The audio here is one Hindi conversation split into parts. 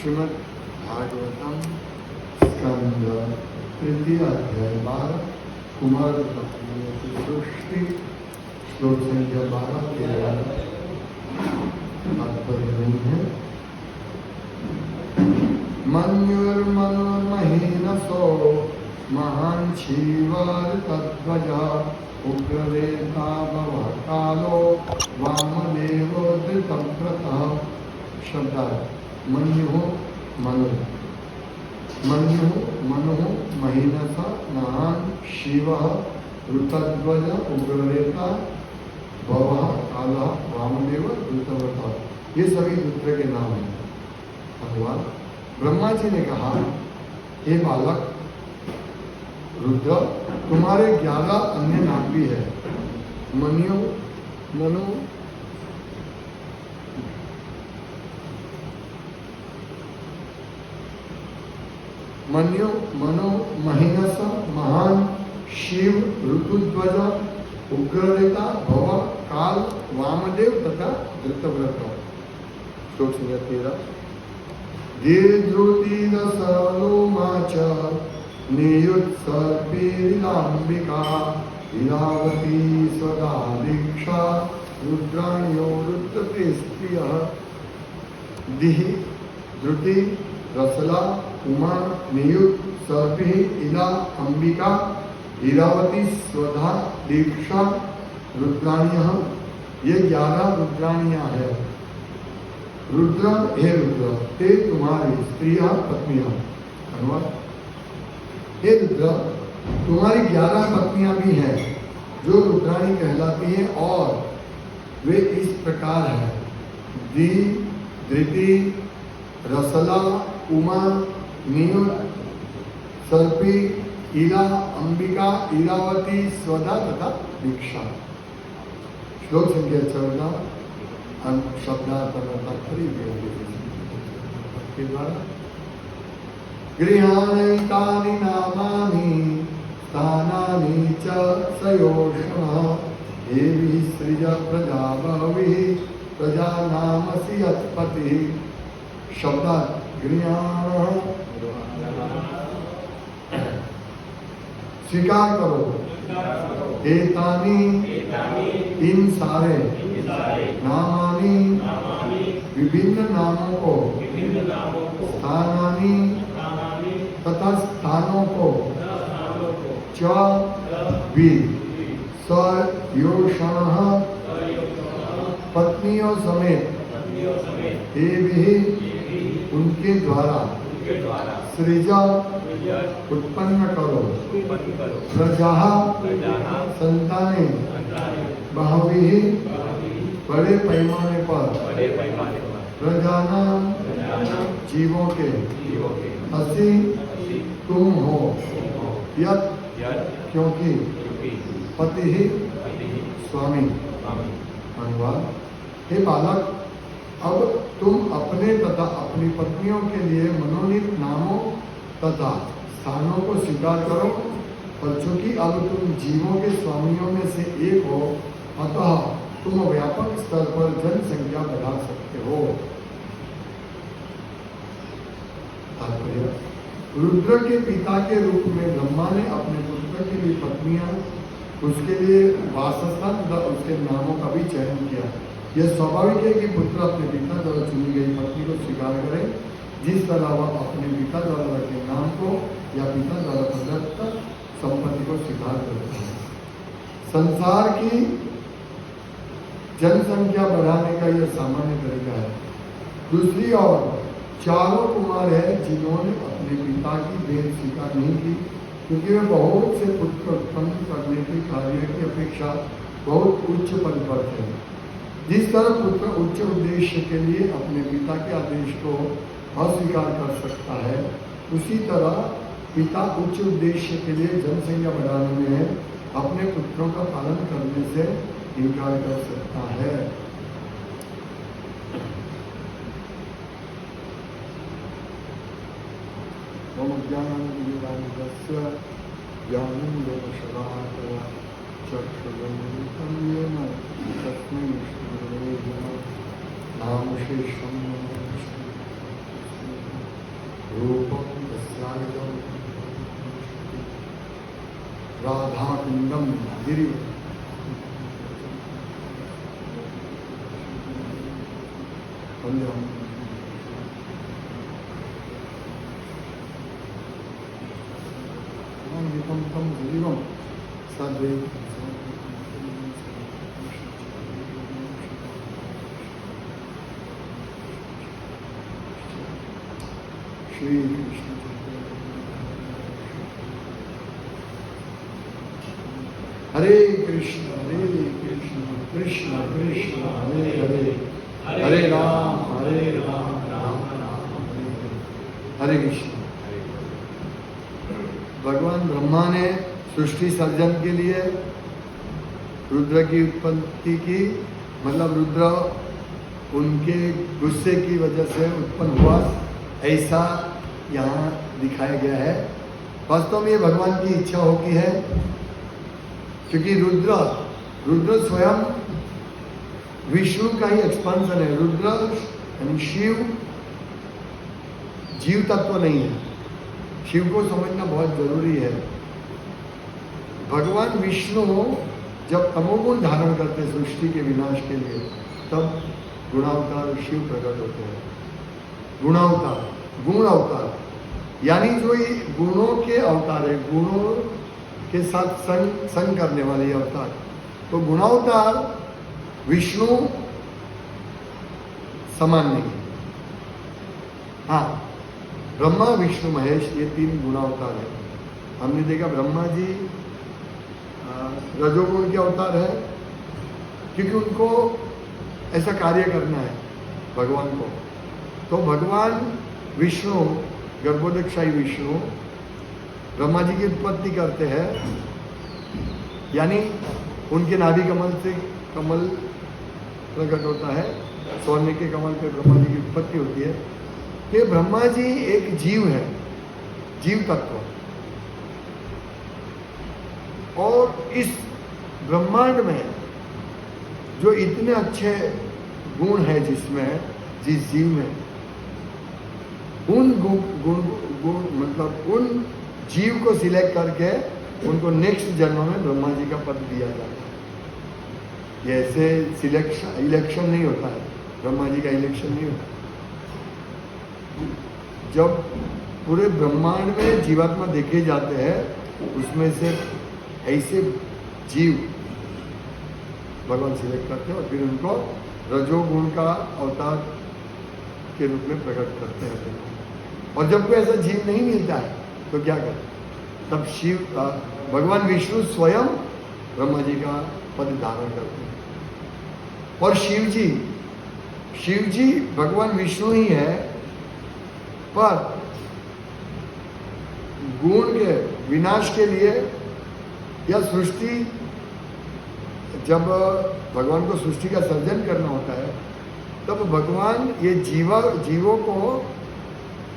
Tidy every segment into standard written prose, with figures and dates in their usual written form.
श्रीमद् भागवतम स्कंद तृतीय अध्याय 12 कुमार सृष्टि श्लोक संख्या 12 के तात्पर्य नहीं है। मन्युर्मनुर्महीनसो महान शिवार तद्वजा उग्रवेता भव कालो वामदेवो धृतव्रतः। शब्दार्थ मन्यु मनु मन्यु मनु महीनसा महान शिव ऋतध्वज उग्ररेता भव काल वामदेव धृतव्रत। ये सभी रुद्र के नाम हैं। भगवान ब्रह्मा जी ने कहा, हे बालक रुद्र, तुम्हारे 11 अन्य नाम भी है। मन्यु मनु मन्यु मनो महीनस महान शिव ऋतुध्वज उग्ररेता भव काल वामदेव तथा धृतव्रत। श्लोक संख्या 13। गिरिद्रुतिरसलोमाच नियुत्सर्पीरिलाम्बिका इलावती स्वदा दीक्षा रुद्राण्यो रुद्रते स्त्रियः। दिहि द्रुति रसला उमा नियुक्त सर्पी इला अंबिका इरावती स्वधा दीक्षा रुद्राणियः। ये 11 रुद्राणियां है। रुद्र हे रुद्र, ते तुम्हारी स्त्रियां पत्नियां। अनुवाद, हे रुद्र, तुम्हारी 11 पत्नियां भी हैं जो रुद्राणी कहलाती हैं और वे इस प्रकार हैं। दी धृति रसला उमा नियुक्त सर्पी इला अंबिका इरावती स्वदा तथा दीक्षा। श्लोक संख्या 14। शब्दार्थ के द्वारा गृहाणैतानि नामानि स्थानानि च सयोषणः एवि सृज प्रजा बहविः प्रजानामसि यत्पतिः। शब्दार्थ गृहाण स्वीकार करो, एतानि इन सारे नामानि विभिन्न नामों को स्थानानि तथा स्थानों को च भी सयोषणः पत्नियों समेत हे भी उनके द्वारा सृजा उत्पन्न करो प्रजा संताने बहवी बड़े पैमाने पर प्रजाना जीवों के असी तुम हो यत क्योंकि पति ही स्वामी। अनुवाद, हे बालक, अब तुम अपने तथा अपनी पत्नियों के लिए मनोनीत नामों तथा स्थानों को स्वीकार करो। और चूंकि अब तुम जीवों के स्वामियों में से एक हो, अतः तुम व्यापक स्तर पर जनसंख्या बढ़ा सकते हो। तात्पर्य, रुद्र के पिता के रूप में ब्रह्मा ने अपने पुत्र के लिए पत्नियां, उसके लिए वासस्थान तथा उसके नामों का भी चयन किया। यह स्वाभाविक है कि पुत्र अपने पिता द्वारा चुनी गई पत्नी को स्वीकार करें, जिस तरह वह अपने पिता द्वारा रखे नाम को या पिता द्वारा प्रदत्त संपत्ति को स्वीकार करते हैं। संसार की जनसंख्या बढ़ाने का यह सामान्य तरीका है। दूसरी ओर 4 कुमार है जिन्होंने अपने पिता की भेद स्वीकार नहीं की, क्योंकि वे बहुत से पुत्र उत्पन्न करने के कार्य की अपेक्षा बहुत उच्च पद पर थे। जिस तरह पुत्र उच्च उद्देश्य के लिए अपने पिता के आदेश को अस्वीकार कर सकता है, उसी तरह पिता उच्च उद्देश्य के लिए जनसंख्या बढ़ाने में अपने पुत्रों का पालन करने से इनकार कर सकता है। ओम ज्ञानानन्दमयस्य ज्ञानञ्जनशलाकया चक्षुरुन्मिलितं येन तस्मै श्रीगुरवे नमः। नामशेषं रूपम तस्यागतम राधा कुंडम गिरि तम जीवम सदैव श्री कृष्ण हरे कृष्ण कृष्ण कृष्ण हरे हरे हरे राम राम राम हरे हरे कृष्ण। भगवान ब्रह्मा ने सृष्टि सर्जन के लिए रुद्र की उत्पत्ति की, मतलब रुद्र उनके गुस्से की वजह से उत्पन्न हुआ, ऐसा यहाँ दिखाया गया है। वास्तव में ये भगवान की इच्छा होती है, क्योंकि रुद्र स्वयं विष्णु का ही एक्सपांसन है। रुद्र यानी शिव जीव तत्व नहीं है। शिव को समझना बहुत जरूरी है। भगवान विष्णु जब तमोगुण धारण करते हैं सृष्टि के विनाश के लिए, तब गुणावतार शिव प्रकट होते हैं। गुणावतार, गुण अवतार, यानी जो ये गुणों के अवतार है, गुणों के साथ संग करने वाले अवतार। तो गुणावतार विष्णु समान नहीं। हाँ, ब्रह्मा विष्णु महेश ये तीन गुणावतार है। हमने देखा ब्रह्मा जी रजोगुण के अवतार है, क्योंकि उनको ऐसा कार्य करना है भगवान को। तो भगवान विष्णु, गर्भोदकशाही विष्णु ब्रह्मा जी की उत्पत्ति करते हैं, यानी उनके नाभि कमल से कमल प्रकट होता है, स्वर्ण के कमल पे ब्रह्मा जी की उत्पत्ति होती है। ये ब्रह्मा जी एक जीव है, जीव तत्व, और इस ब्रह्मांड में जो इतने अच्छे गुण है जिसमें, जिस जीव में, उन गुण मतलब उन जीव को सिलेक्ट करके उनको नेक्स्ट जन्म में ब्रह्मा जी का पद दिया जाता है। ये ऐसे इलेक्शन नहीं होता है, ब्रह्मा जी का इलेक्शन नहीं होता। जब पूरे ब्रह्मांड में जीवात्मा देखे जाते हैं, उसमें से ऐसे जीव भगवान सिलेक्ट करते हैं और फिर उनको रजोगुण का अवतार के रूप में प्रकट करते हैं। और जब कोई ऐसा जीव नहीं मिलता है तो क्या करते? तब शिव भगवान विष्णु स्वयं ब्रह्मा जी का पद धारण करते हैं। और शिव जी भगवान विष्णु ही है, पर गुण के विनाश के लिए या सृष्टि, जब भगवान को सृष्टि का सर्जन करना होता है, तब भगवान ये जीवों को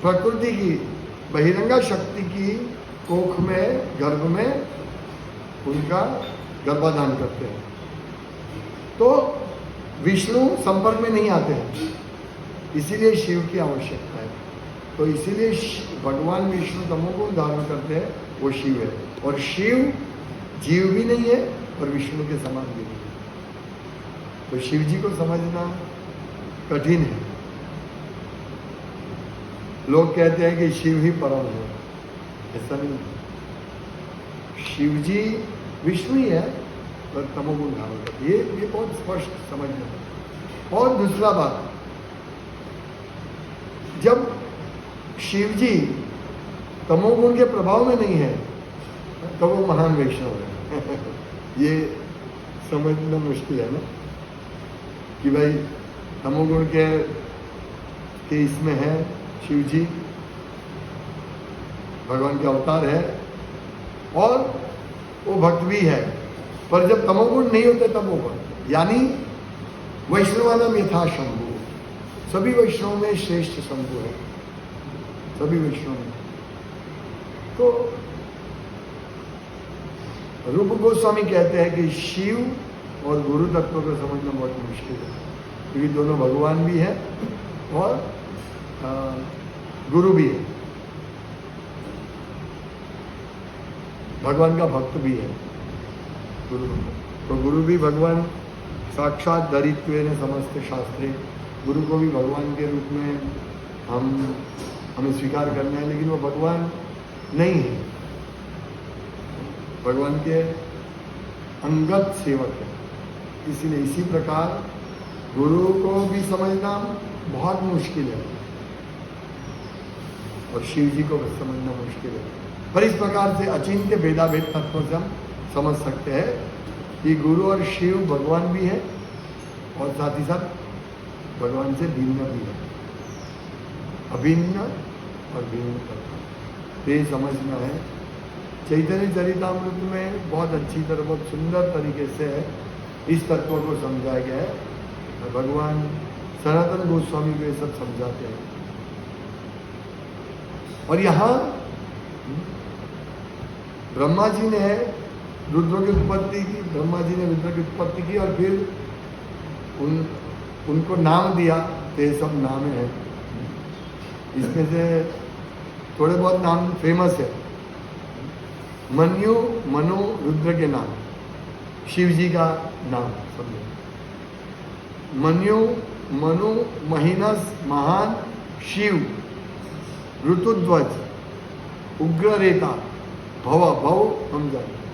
प्रकृति की बहिरंगा शक्ति की कोख में, गर्भ में उनका गर्भाधान करते हैं। तो विष्णु संपर्क में नहीं आते हैं, इसीलिए शिव की आवश्यकता है। तो इसीलिए भगवान विष्णु तमोगुण धारण करते हैं, वो शिव है। और शिव जीव भी नहीं है और विष्णु के समान भी नहीं है। तो शिव जी को समझना कठिन है। लोग कहते हैं कि शिव ही परम है, ऐसा नहीं है। शिव जी विष्णु ही है और तमोगुण धारण करते, ये बहुत स्पष्ट समझना। और दूसरा बात, जब शिव जी तमोगुण के प्रभाव में नहीं है तो वो महान वैष्णव है। ये समझना मुश्किल है ना, कि भाई तमोगुण के इसमें है, शिव जी भगवान के अवतार है और वो भक्त भी है, पर जब तमोगुण नहीं होते तब वो भक्त, यानी वैष्णवानाम यथा शंभु, सभी वैष्णव में श्रेष्ठ शंभु है, सभी वैष्णव में। तो रूप गोस्वामी कहते हैं कि शिव और गुरु तत्व को समझना बहुत मुश्किल है, क्योंकि दोनों भगवान भी है और गुरु भी है। भगवान का भक्त भी है गुरु। तो गुरु भी भगवान साक्षात धरित्वे ने समस्त शास्त्रे, गुरु को भी भगवान के रूप में हमें स्वीकार करना है, लेकिन वो भगवान नहीं है, भगवान के अंगत सेवक है। इसलिए इसी प्रकार गुरु को भी समझना बहुत मुश्किल है और शिव जी को समझना मुश्किल है। पर इस प्रकार से अचिंत्य भेदाभेद तत्वों से हम समझ सकते हैं कि गुरु और शिव भगवान भी है और साथ ही साथ भगवान से भिन्न भी है, अभिन्न और भिन्न तत्व। ये समझना है। चैतन्य चरितामृत में बहुत अच्छी तरह, बहुत सुंदर तरीके से इस तत्व को समझाया गया है। भगवान सनातन गोस्वामी को ये सब समझाते हैं। और यहाँ ब्रह्मा जी ने रुद्र की उत्पत्ति की, ब्रह्मा जी ने रुद्र की उत्पत्ति की और फिर उनको नाम दिया। तो ये सब नाम है, इसमें से थोड़े बहुत नाम फेमस है। मनु, मनु रुद्र के नाम, शिव जी का नाम समझो। मनु, मनु, महीनस, महान, शिव, ऋतुध्वज, उग्ररेता, भव, भव हम जानते हैं,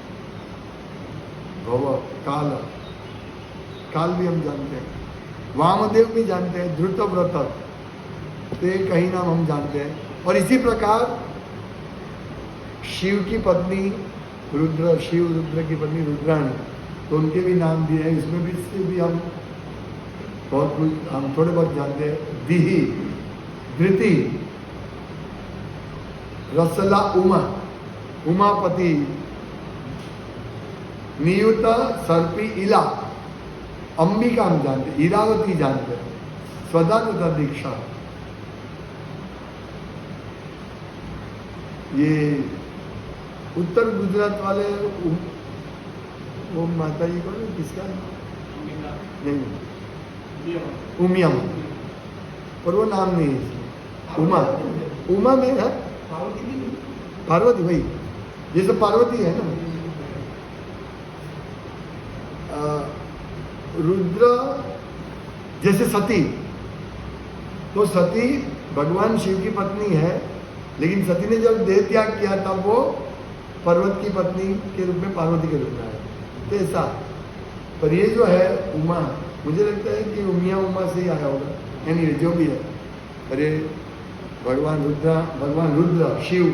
भव, काल, काल भी हम जानते हैं, वामदेव भी जानते हैं, धृतव्रत, तो ये कई नाम हम जानते हैं। और इसी प्रकार शिव की पत्नी रुद्र, शिव रुद्र की पत्नी रुद्राणी, तो उनके भी नाम दिए हैं। इसमें भी से भी हम बहुत कुछ हम थोड़े बहुत जानते हैं। दिहि, धृति, रसला, उमा, उमापति, नियुत, सर्पी, इला, अंबिका हम जानते हैं, इरावती जानते हैं, स्वदा तथा दीक्षा। ये उत्तर गुजरात वाले वो माता जी को किसका नहीं, उमिया, पर वो नाम नहीं है। उमा, उमा में है पार्वती, भाई ये सब पार्वती है ना। रुद्र जैसे सती, तो सती भगवान शिव की पत्नी है, लेकिन सती ने जब देह त्याग किया तब वो पर्वत की पत्नी के रूप में, पार्वती के रूप में आया, तो ऐसा। पर ये जो है उमा, मुझे लगता है कि उमिया उमा से ही आया होगा, यानी जो भी है। अरे भगवान रुद्र शिव,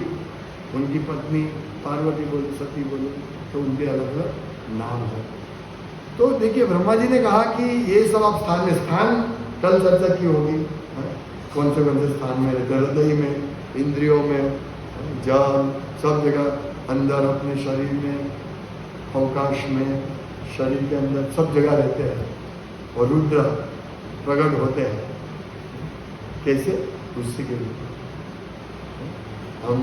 उनकी पत्नी पार्वती बोले, सती बोले, तो उनके अलग अलग नाम है। तो देखिए ब्रह्मा जी ने कहा कि ये सब आप स्थान कल चर्चा की होगी, कौन से स्थान में रहते, हृदय में, इंद्रियों में, जल, सब जगह, अंदर अपने शरीर में, अवकाश में, शरीर के अंदर सब जगह रहते हैं। और रुद्र प्रकट होते हैं कैसे? गुस्से के रूप में। हम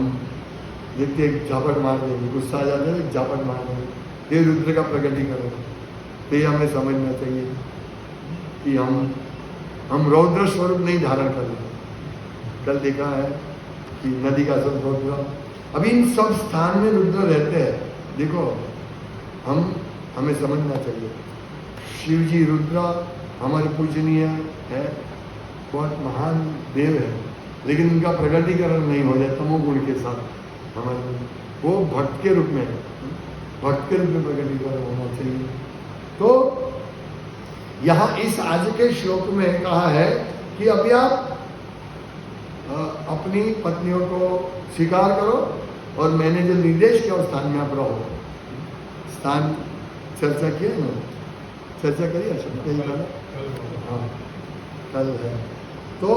देखते एक झापट मार देंगे, गुस्सा आ जाता है, एक झापट मार देंगे, ये रुद्र का प्रकटीकरण है। तो ये हमें समझना चाहिए कि हम रौद्र स्वरूप नहीं धारण कर लें। कल देखा है कि नदी का सब रौद्र, अभी इन सब स्थान में रुद्र रहते हैं। देखो हमें समझना चाहिए, शिव जी रुद्र हमारे पूजनीय है, बहुत महान देव है, लेकिन उनका प्रकटीकरण नहीं हो जाए तमोगुण के साथ हमारे, वो भक्त के रूप में है, भक्त के रूप में प्रकटीकरण होना चाहिए। तो यहाँ इस आज के श्लोक में कहा है कि अभी आप अपनी पत्नियों को स्वीकार करो और मैंने जो निर्देश किया उस स्थान में आप रहो। स्थान चर्चा किए ना, चर्चा करिए, हाँ कल है। तो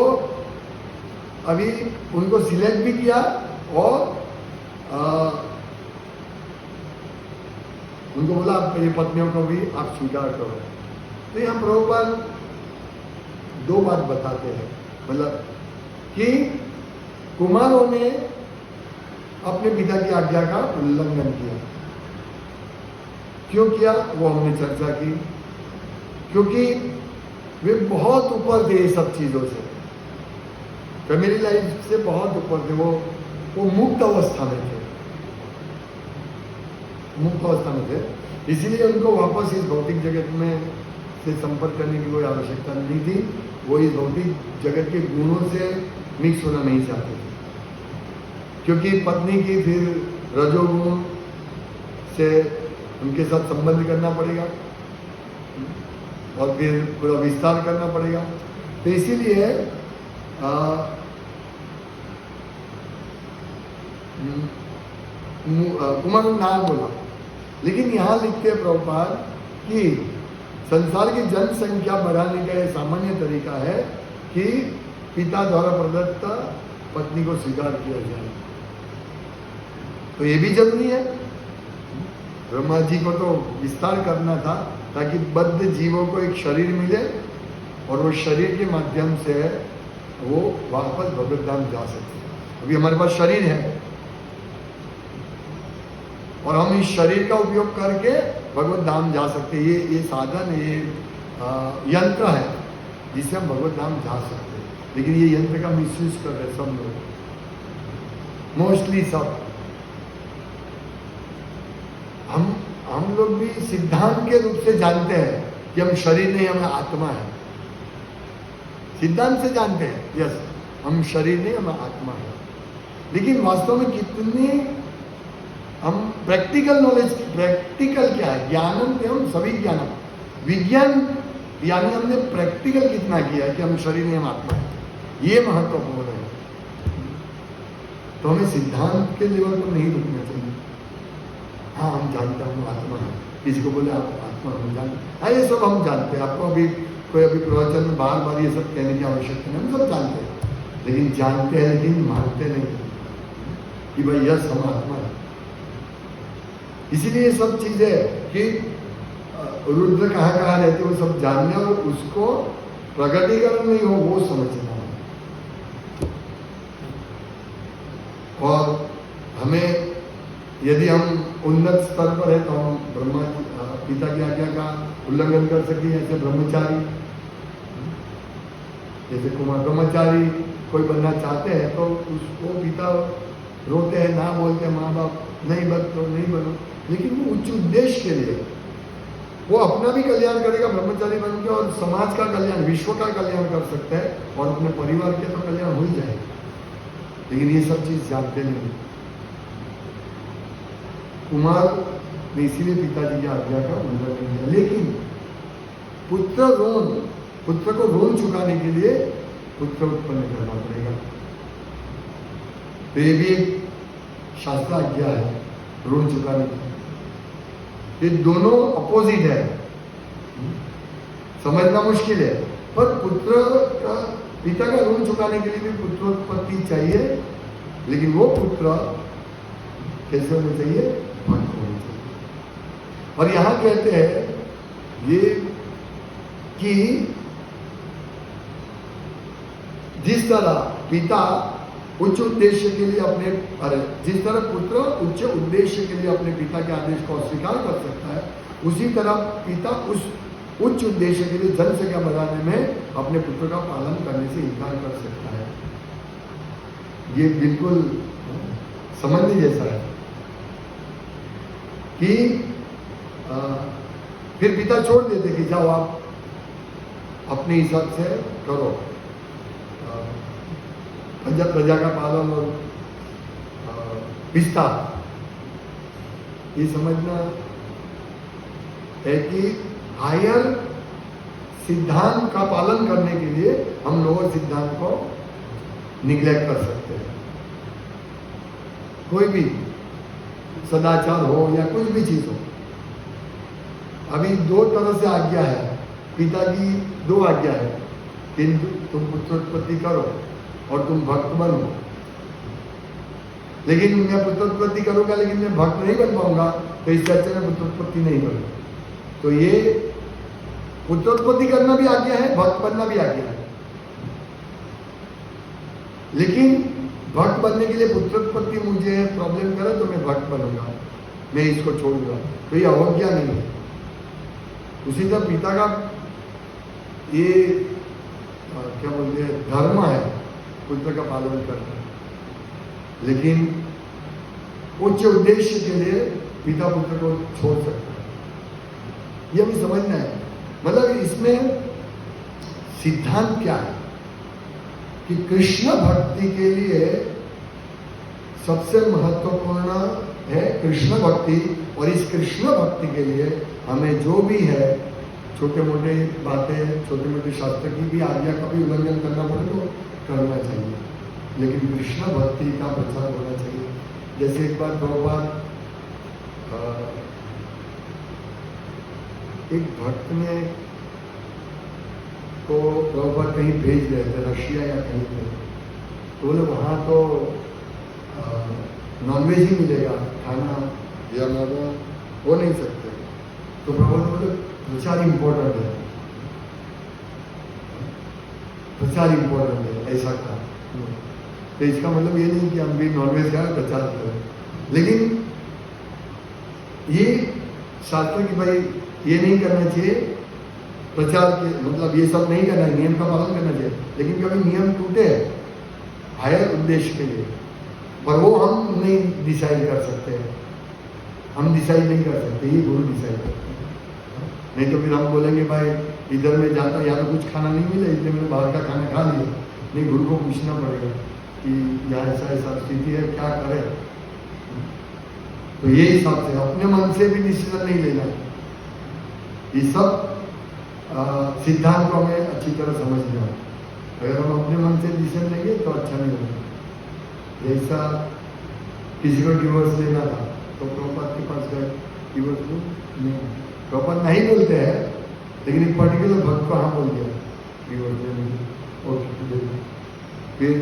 अभी उनको सिलेक्ट भी किया और उनको बोला आप ये पत्नियों को भी आप स्वीकार करो। तो यहाँ प्रभुपाद दो बात बताते हैं, मतलब कि कुमारों ने अपने पिता की आज्ञा का उल्लंघन किया। क्यों किया वो हमने चर्चा की, क्योंकि वे बहुत ऊपर थे ये सब चीजों से, फैमिली लाइफ से बहुत ऊपर थे, वो मुक्त अवस्था में थे। मुक्त अवस्था में थे, इसीलिए उनको वापस इस भौतिक जगत में से संपर्क करने की कोई आवश्यकता नहीं थी। वो इस भौतिक जगत के गुणों से मिक्स होना नहीं चाहते थे, क्योंकि पत्नी की फिर रजोगुण से उनके साथ संबंध करना पड़ेगा और फिर पूरा विस्तार करना पड़ेगा। तो इसीलिए कुमार नाम बोला। लेकिन यहाँ लिखते हैं प्रभुपाद कि संसार की जनसंख्या बढ़ाने का यह सामान्य तरीका है कि पिता द्वारा प्रदत्त पत्नी को स्वीकार किया जाए। तो ये भी जरूरी है। ब्रह्मा जी को तो विस्तार करना था ताकि बद्ध जीवों को एक शरीर मिले और वो शरीर के माध्यम से वो वापस भगवत धाम जा सकते। अभी हमारे पास शरीर है और हम इस शरीर का उपयोग करके भगवत धाम जा सकते। ये साधन, ये यंत्र है जिससे हम भगवत धाम जा सकते हैं। लेकिन ये यंत्र का मिसयूज कर रहे सब लोग, मोस्टली सब। हम लोग भी सिद्धांत के रूप से जानते हैं कि हम शरीर नहीं, हमें आत्मा है। सिद्धांत से जानते हैं, यस, हम शरीर नहीं, हमें आत्मा है। लेकिन वास्तव में कितनी हम प्रैक्टिकल नॉलेज, प्रैक्टिकल क्या है, ज्ञानम एवं सभी ज्ञानम, विज्ञान यानी हमने प्रैक्टिकल कितना किया है कि हम शरीर नहीं, हम आत्मा है। ये महत्वपूर्ण है। तो हमें सिद्धांत के लेवल पर नहीं रुकना चाहिए। हाँ, हम जानते हैं हम आत्मा है, किसी को बोले आप आत्मा, हम जानते, हाँ ये सब हम जानते हैं। आपको अभी कोई अभी प्रवचन में बार बार ये सब कहने की आवश्यकता नहीं, हम सब जानते हैं। लेकिन जानते हैं लेकिन मानते नहीं कि भाई यस हम आत्मा है। इसीलिए ये सब चीजें कि रुद्र कहाँ कहाँ रहते वो सब जानने और उसको प्रगटीकरण नहीं हो वो समझना है। और हमें यदि हम उन्नत स्तर पर है तो हम ब्रह्मा पिता की आज्ञा का उल्लंघन कर सकते हैं। जैसे ब्रह्मचारी, जैसे कुमार ब्रह्मचारी कोई बनना चाहते हैं तो उसको पिता रोते हैं, ना बोलते हैं माँ बाप, नहीं बन तो नहीं बनो। लेकिन वो उच्च उद्देश्य के लिए वो अपना भी कल्याण करेगा ब्रह्मचारी बन के, और समाज का कल्याण, विश्व का कल्याण कर सकता है, और अपने परिवार के तो कल्याण हो ही जाएगा। लेकिन ये सब चीज जानते नहीं। कुमार ने इसीलिए पिताजी की आज्ञा का उल्लंघन किया। लेकिन पुत्र को ऋण चुकाने के लिए पुत्र उत्पन्न करना पड़ेगा। तो ये भी एक शास्त्र आज्ञा है, ऋण चुकाने की। ये दोनों अपोजिट है, समझना मुश्किल है। पर पिता का ऋण चुकाने के लिए भी पुत्रोत्पत्ति चाहिए। लेकिन वो पुत्र कैसे होने चाहिए, भक्त होने चाहिए। और यहां कहते हैं ये कि जिस तरह पिता उच्च उद्देश्य के लिए जिस तरह पुत्र उच्च उद्देश्य के लिए अपने पिता के आदेश को अस्वीकार कर सकता है, उसी तरह पिता उस उच्च उद्देश्य के लिए जनसंख्या बढ़ाने में अपने पुत्र का पालन करने से इनकार कर सकता है। ये बिल्कुल समझने जैसा है कि फिर पिता छोड़ देते कि जाओ आप अपने हिसाब से करो, प्रजा का पालन और विस्तार। ये समझना है कि हायर सिद्धांत का पालन करने के लिए हम लोअर सिद्धांत को निग्लेक्ट कर सकते हैं। कोई भी सदाचार हो या कुछ भी चीज हो, अभी दो तरह से आज्ञा है। पिता की दो आज्ञा है, किंतु तुम पुत्रोत्पत्ति करो और तुम भक्त बनो। लेकिन मैं पुत्रोत्पत्ति करूंगा लेकिन मैं भक्त नहीं बन पाऊंगा, तो इससे अच्छा मैं पुत्रोत्पत्ति नहीं करूंगा। तो ये पुत्रोत्पत्ति करना भी आज्ञा है, भक्त बनना भी आज्ञा है। लेकिन भक्त बनने के लिए पुत्रोत्पत्ति मुझे प्रॉब्लम करे तो मैं भक्त बनूंगा, मैं इसको छोड़ूंगा, तो ये अवज्ञा नहीं है। उसी तरह पिता का ये क्या बोलते हैं धर्म है पुत्र का पालन करना। लेकिन उच्च उद्देश्य के लिए पिता पुत्र को छोड़ सकता है। ये हमें समझना है। मतलब इसमें सिद्धांत क्या है कि कृष्ण भक्ति के लिए सबसे महत्वपूर्ण है कृष्ण भक्ति, और इस कृष्ण भक्ति के लिए हमें जो भी है छोटे मोटे बातें, छोटे मोटे शास्त्र की भी आज्ञा का भी उल्लंघन करना पड़े तो करना चाहिए, लेकिन कृष्ण भक्ति का प्रचार होना चाहिए। जैसे एक बार प्रभुपाद एक भक्त ने को प्रभुपाद कहीं भेज रहे थे, रशिया या कहीं पे, तो बोले वहाँ तो नॉनवेज ही मिलेगा, खाना या माना हो नहीं सकते। तो प्रभुपाद बोले प्रचार इम्पोर्टेंट है, प्रचार इम्पोर्टेंट है, ऐसा कहा। तो इसका मतलब ये नहीं कि हम भी नॉनवेज का प्रचार करें, लेकिन ये शास्त्र की भाई ये नहीं करना चाहिए प्रचार के, मतलब ये सब नहीं करना है, नियम का पालन करना चाहिए, लेकिन कभी नियम टूटे हायर उद्देश्य के लिए, पर वो हम नहीं डिसाइड कर सकते हैं, हम डिसाइड नहीं कर सकते, ये गुरु डिसाइड करते हैं। नहीं तो फिर हम बोलेंगे भाई इधर में जाता यहाँ तो कुछ खाना नहीं मिला इसलिए मैंने बाहर का खाना खा लिया। नहीं, गुरु को पूछना पड़ेगा कि यहाँ ऐसा ऐसा स्थिति है, क्या करें। तो ये हिसाब से अपने मन से भी डिसीजन नहीं लेना। ये सब सिद्धांत को हमें अच्छी तरह समझना है। अगर हम अपने मन से डिसीजन लेंगे तो अच्छा नहीं होगा। जैसा किसी को डिवोर्स लेना था तो प्रभुपाद के पास गए, डिवोर्स नहीं, प्रभुपाद नहीं बोलते हैं, लेकिन एक पर्टिकुलर भक्त को हाँ बोल दिया डिवोर्स लेने। और फिर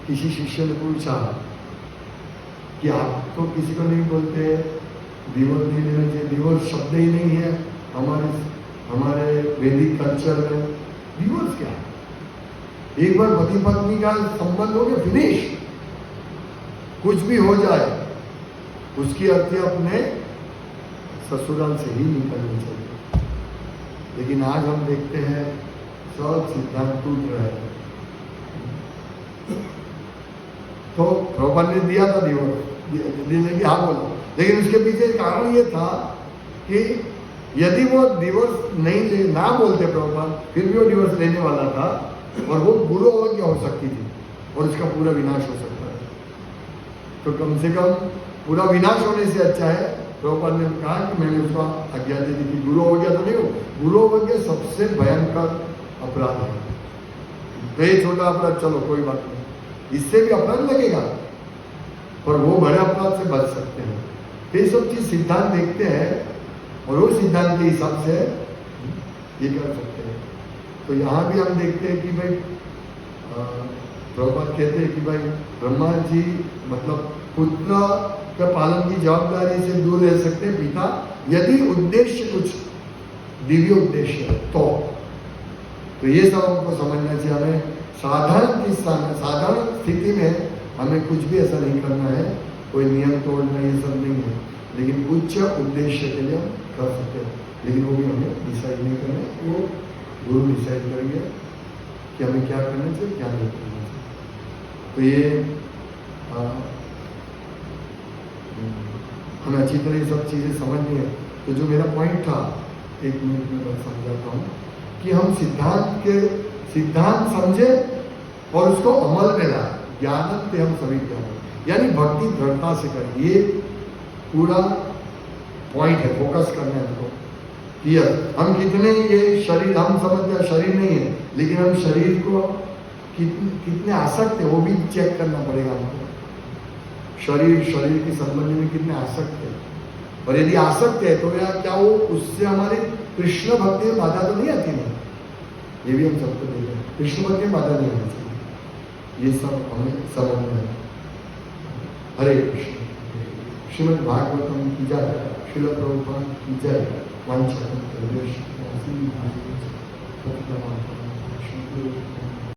किसी शिष्य ने पूछा कि आप तो किसी को नहीं बोलते डिवोर्स नहीं लेना चाहिए, डिवोर्स शब्द ही नहीं है हमारे वैदिक कल्चर में, डिवोर्स क्या है? एक बार पति पत्नी का संबंध हो गया, फिनिश, कुछ भी हो जाए उसकी अर्थी अपने ससुराल से ही निकलनी चाहिए। लेकिन आज हम देखते हैं सब सिद्धांत टूट रहे हैं। तो प्रभुपाद ने दिया था डिवोर्स, देने की हाँ बोला, लेकिन उसके पीछे कारण ये था कि यदि वो डिवोर्स नहीं ना बोलते प्रभुपाद, फिर भी वो डिवोर्स लेने वाला था और वो बुरो अवज्ञा हो सकती थी और उसका पूरा विनाश हो सकता है। तो कम से कम पूरा विनाश होने से अच्छा है, प्रभुपाद ने कहा कि मैंने उसको आज्ञा दे दी कि गुरु अवज्ञा तो नहीं हो, गुरु अवज्ञा सबसे भयंकर अपराध है। तो ये छोटा अपराध चलो कोई बात नहीं, इससे भी अपराध लगेगा पर वो बड़े अपराध से बच सकते हैं। तो ये सब चीज सिद्धांत देखते हैं और वो सिद्धांत के हिसाब से ये कर सकते हैं। तो यहाँ भी हम देखते हैं कि भाई प्रभुपाद कहते हैं कि भाई ब्रह्मा जी मतलब पुत्र के पालन की जवाबदारी से दूर रह सकते हैं पिता, यदि उद्देश्य कुछ दिव्य उद्देश्य है तो ये सब हमको समझना चाहिए। हमें साधारण स्थिति में हमें कुछ भी ऐसा नहीं करना है, कोई नियम तोड़ना ये सब नहीं है, लेकिन उच्च उद्देश्य के लिए हम कर सकते हैं, लेकिन वो भी हमें डिसाइड नहीं करना है, वो गुरु डिसाइड करेंगे कि हमें क्या करना चाहिए क्या नहीं करना चाहिए। तो ये हमें अच्छी तरह ये सब चीज़ें समझनी है। तो जो मेरा पॉइंट था 1 मिनट में बस समझाता हूँ कि हम सिद्धांत समझे और उसको अमल में लाए, ज्ञान पे हम सभी ज्ञान, यानी भक्ति दृढ़ता से करें। ये पूरा पॉइंट है, फोकस करना है हमको। हम कितने ये शरीर हम समझते शरीर नहीं है, लेकिन हम शरीर को कितने आसक्त है वो भी चेक करना पड़ेगा हमको। शरीर के संबंध में कितने आसक्त है, और यदि आसक्त है तो या क्या वो उससे हमारे कृष्ण भक्ति में बाधा तो नहीं आती ना, ये भी हम सबको देख रहे हैं। कृष्ण भक्ति में बाधा नहीं आनी चाहिए, ये सब हमें समझना है। हरे कृष्ण। श्रीमद् भागवतम की जय, श्रील प्रभुपाद की जय। वांछा